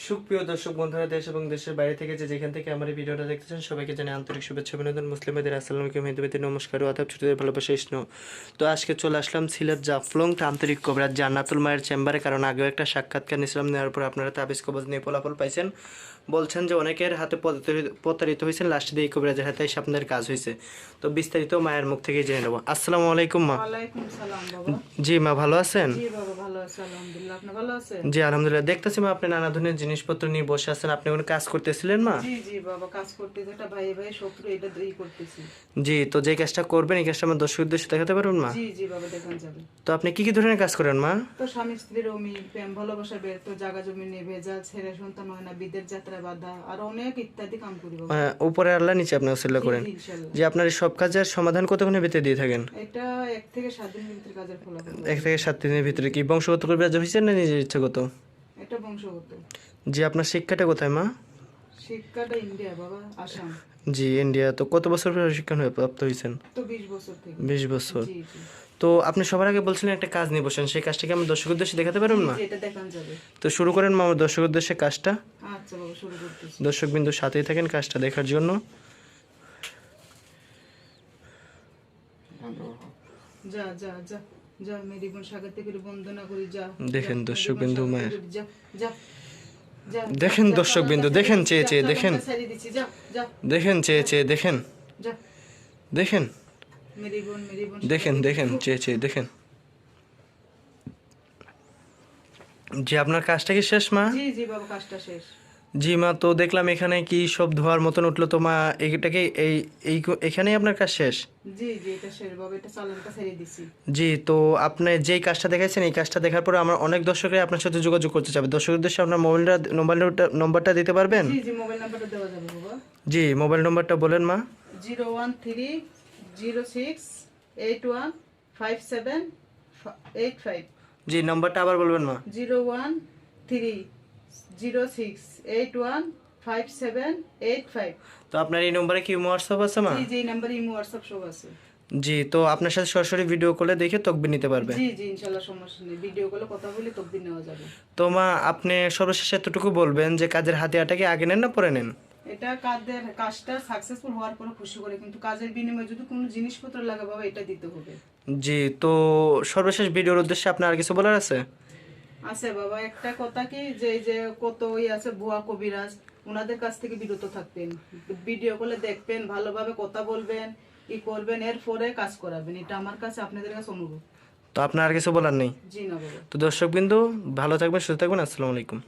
সুপ্রিয় দর্শক বন্ধুরা, দেশ এবং দেশের বাইরে থেকে যেখান থেকে আমার এই ভিডিওটা দেখতেছেন সবাইকে জানাই আন্তরিক শুভেচ্ছা অভিনন্দন। মুসলিমদের আসসালামু আলাইকুম, হিন্দুদের নমস্কার ও আদাব, ছোটদের ভালোবাসা স্নেহ। তো আজকে চলে আসলাম সিলেট জাফলং তান্ত্রিক কবিরাজ জান্নাতুল মায়ের চেম্বারে, কারণ আগেও একটা সাক্ষাৎকার নিয়েছিলাম, নেওয়ার পর আপনারা তাবিজ কবজ নিয়ে ফলাফল পাইছেন। বলছেন যে অনেকের হাতে প্রতারিত হয়েছেন, লাস্টে দিয়ে এই কবিরাজের হাতে এসে আপনাদের কাজ হয়েছে। তো বিস্তারিত মায়ের মুখ থেকে জেনে নেব। আসসালামু আলাইকুম মা। ওয়ালাইকুম সালাম বাবা। জি মা, ভালো আছেন? জি বাবা, ভালো আছি আলহামদুলিল্লাহ। আপনি ভালো আছেন? জি আলহামদুলিল্লাহ। দেখতেছি মা আপনি নানা ধরনের জিনিসপত্র নিয়ে বসে আছেন, আপনি কোনো কাজ করতেছিলেন মা? জি জি বাবা, কাজ করতে যেটা ভাই ভাই শত্রু এটা দুই করতেছি। জি, তো যে কাজটা করবেন এই কাজটা আমার দর্শক উদ্দেশ্যে দেখাতে পারবেন মা? জি জি বাবা, দেখান যাবে। তো আপনি কি কি ধরনের কাজ করেন মা? তো স্বামী স্ত্রীর অমিল, প্রেম ভালোবাসা বের, তো জায়গা জমি নিয়ে ভেজাল, ছেলে সন্তান হয় না, বিদের যাত্রা বাধা, আর অনেক ইত্যাদি কাম করি বাবা। উপরে আল্লাহ, নিচে আপনি উসিলা করেন। জি, ইনশাআল্লাহ। যে আপনার এই সব কাজের সমাধান কতক্ষণে ভিতরে দিয়ে থাকেন? এটা 1 থেকে 7 দিনের ভিতরে কাজের ফলাফল। 1 থেকে 7 দিনের ভিতরে। কি বংশগত করে বিরাজ হয়েছেন না নিজের ইচ্ছাগত? এটা বংশগত। জি, আপনার শিক্ষাটা কোথায় মা? শিক্ষাটা ইন্ডিয়া বাবা, আসাম। জি ইন্ডিয়া। তো কত বছর প্রশিক্ষণ হয়ে প্রাপ্ত হয়েছেন? তো 20 বছর থেকে। 20 বছর। জি জি। তো আপনি সবার আগে বলছিলেন একটা কাজ নিয়ে বসেন, সেই কাজটাকে আমি দর্শক উদ্দেশ্যে দেখাতে পারবেন মা? জি, এটা দেখান যাবে। তো শুরু করেন মা আমার দর্শক উদ্দেশ্যে কাজটা। আচ্ছা বাবা, শুরু করতেছি। দর্শক বিন্দু সাথেই থাকেন কাজটা দেখার জন্য। যা যা যা যা, মেরি বোন স্বাগত করে বন্দনা করি, যা। দেখেন দর্শক বিন্দু মায়ের, যা যা যা। দেখেন দর্শক বিন্দু, দেখেন চেয়ে চেয়ে দেখেন, সারি দিছি, যা যা দেখেন চেয়ে চেয়ে দেখেন, যা। দেখেন মেরি বোন দেখেন দেখেন চেয়ে চেয়ে দেখেন। জি, আপনার কাজটা কি শেষ মা? জি জি বাবা, কাজটা শেষ। জি মা, তো দেখলাম এখানে কি সব ধোয়ার মতন উঠলো, তো মা এইটাকে এখানেই আপনার কাজ শেষ? জি জি, এটা শেষ বাবা, এটা চালানটা সারি দিছি। জি, তো আপনি যেই কাজটা দেখাইছেন এই কাজটা দেখার পরে আমার অনেক দর্শকরা আপনার সাথে যোগাযোগ করতে চাবে। দর্শকদের উদ্দেশ্যে আপনার নম্বরটা দিতে পারবেন? জি জি, মোবাইল নাম্বারটা দেওয়া যাবে বাবা। জি, মোবাইল নম্বরটা বলেন মা। 01306815785। জি, নম্বরটা আবার বলবেন মা। 01306815785। তো আপনার এই নম্বরে কি হোয়াটসঅ্যাপ আছে মা? জি জি, এই নাম্বারে ইমো হোয়াটসঅ্যাপ সব আছে। জি, তো আপনার সাথে সরাসরি ভিডিও কলে দেখে তকবির নিতে পারবে? জি জি, ইনশাআল্লাহ সমস্যা নেই, ভিডিও কলে কথা বলে তকবির নেওয়া যাবে। তো মা আপনি সর্বশেষ এতটুকু বলবেন যে কাজের হাতিয়ারটাকে আগে নেন না পরে নেন? এটা কাজটা সাকসেসফুল হওয়ার পরে খুশি করে, কিন্তু কাজের বিনিময়ে যদি কোনো জিনিসপত্র লাগে বাবা, এটা দিতে হবে। জি, তো সর্বশেষ ভিডিওর উদ্দেশ্যে আপনার আর কিছু বলার আছে? আছে বাবা, একটা কথা কি, যে এই যে কত আছে ভুয়া কবিরাজ, ওনাদের কাছ থেকে বিরত থাকবেন। ভিডিও কলে দেখবেন, ভালোভাবে কথা বলবেন, ই করবেন, এরপরে কাজ করাবেন। এটা আমার কাছে আপনাদের কাছে অনুরোধ। তো আপনার আর কিছু বলার নেই? জি না বাবা। তো দর্শকবিন্দু ভালো থাকবেন, সুস্থ থাকবেন। আসসালামু আলাইকুম।